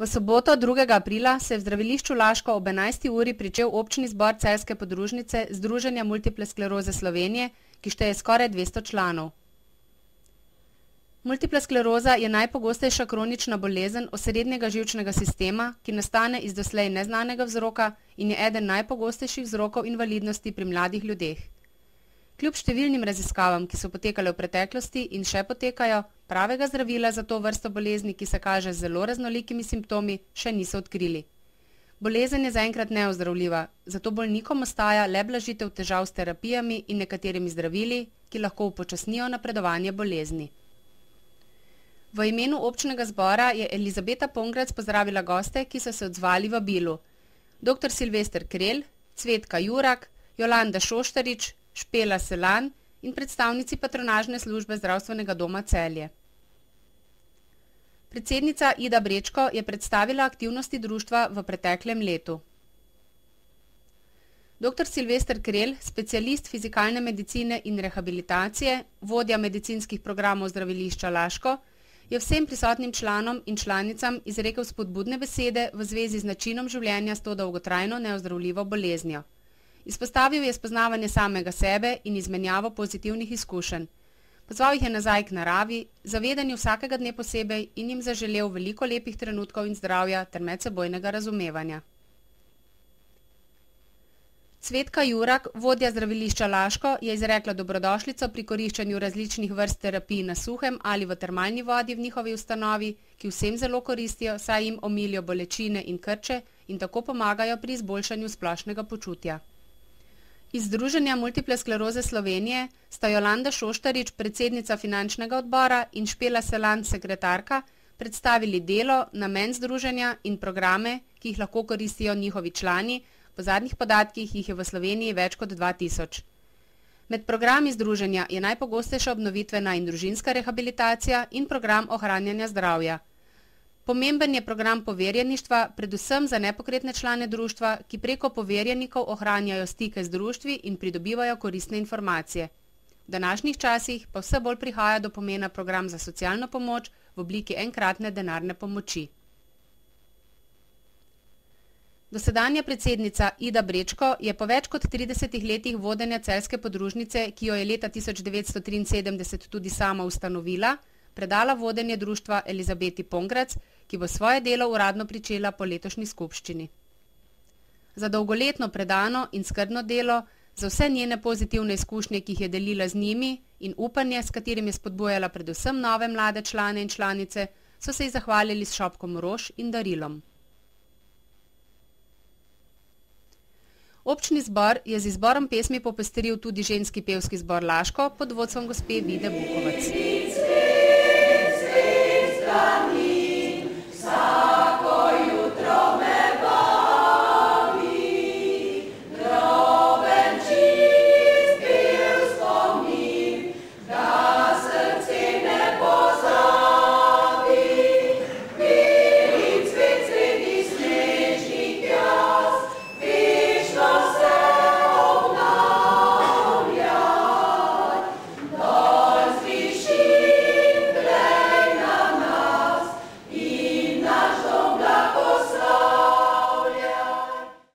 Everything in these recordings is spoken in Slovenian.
V soboto 2. aprila se je v zdravilišču Laško ob 11. uri pričel občni zbor celjske podružnice Združenja multiple skleroze Slovenije, ki šteje skoraj 200 članov. Multipla skleroza je najpogostejša kronična bolezen osrednjega živčnega sistema, ki nastane iz doslej neznanega vzroka in je eden najpogostejših vzrokov invalidnosti pri mladih ljudeh. Kljub številnim raziskavam, ki so potekale v preteklosti in še potekajo, pravega zdravila za to vrsto bolezni, ki se kaže z zelo raznolikimi simptomi, še niso odkrili. Bolezen je zaenkrat neozdravljiva, zato bolnikom ostaja le blažitev težav s terapijami in nekaterimi zdravili, ki lahko upočasnijo napredovanje bolezni. V imenu občnega zbora je Elizabeta Pongrac pozdravila goste, ki so se odzvali vabilu. Dr. Silvester Krelj, Cvetka Jurak, Jolanda Šoštarič, Špela Selan in predstavnici patronažne službe Zdravstvenega doma Celje. Predsednica Ida Brečko je predstavila aktivnosti društva v preteklem letu. Dr. Silvester Krelj, specialist fizikalne medicine in rehabilitacije, vodja medicinskih programov zdravilišča Laško, je vsem prisotnim članom in članicam izrekel spodbudne besede v zvezi z načinom življenja s to dolgotrajno neozdravljivo boleznijo. Izpostavil je spoznavanje samega sebe in izmenjavo pozitivnih izkušenj. Pozval jih je nazaj k naravi, zavedanju vsakega dne posebej in jim zaželel veliko lepih trenutkov in zdravja ter medsebojnega razumevanja. Cvetka Jurak, vodja zdravilišča Laško, je izrekla dobrodošlico pri koriščenju različnih vrst terapij na suhem ali v termalni vodi v njihovi ustanovi, ki vsem zelo koristijo, saj jim omilijo bolečine in krče in tako pomagajo pri izboljšanju splošnega počutja. Iz Združenja multiple skleroze Slovenije sta Jolanda Šoštarič, predsednica finančnega odbora, in Špela Selan, sekretarka, predstavili delo, namen združenja in programe, ki jih lahko koristijo njihovi člani. Po zadnjih podatkih jih je v Sloveniji več kot 2000. Med programi združenja je najpogostejša obnovitvena in družinska rehabilitacija in program ohranjanja zdravja. Pomemben je program poverjeništva, predvsem za nepokretne člane društva, ki preko poverjenikov ohranjajo stike z društvi in pridobivajo koristne informacije. V današnjih časih pa vse bolj prihaja do pomena program za socialno pomoč v obliki enkratne denarne pomoči. Dosedanja predsednica Ida Brečko je po več kot 30 letih vodenja celjske podružnice, ki jo je leta 1973 tudi sama ustanovila, predala vodenje društva Elizabeti Pongrac, ki bo svoje delo uradno pričela po letošnji skupščini. Za dolgoletno predano in skrbno delo, za vse njene pozitivne izkušnje, ki jih je delila z njimi, in upanje, s katerim je spodbujala predvsem nove mlade člane in članice, so se ji zahvalili s šopkom rož in darilom. Občni zbor je z izborom pesmi popestril tudi ženski pevski zbor Laško pod vodstvom gospe Vide Bukovec.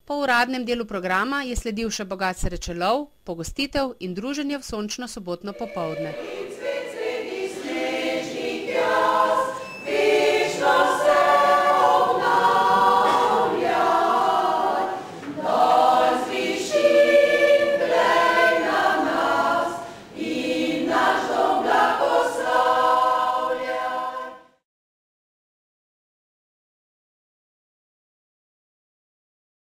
Po uradnem delu programa je sledil še bogat srečelov, pogostitev in druženje v sončno sobotno popoldne.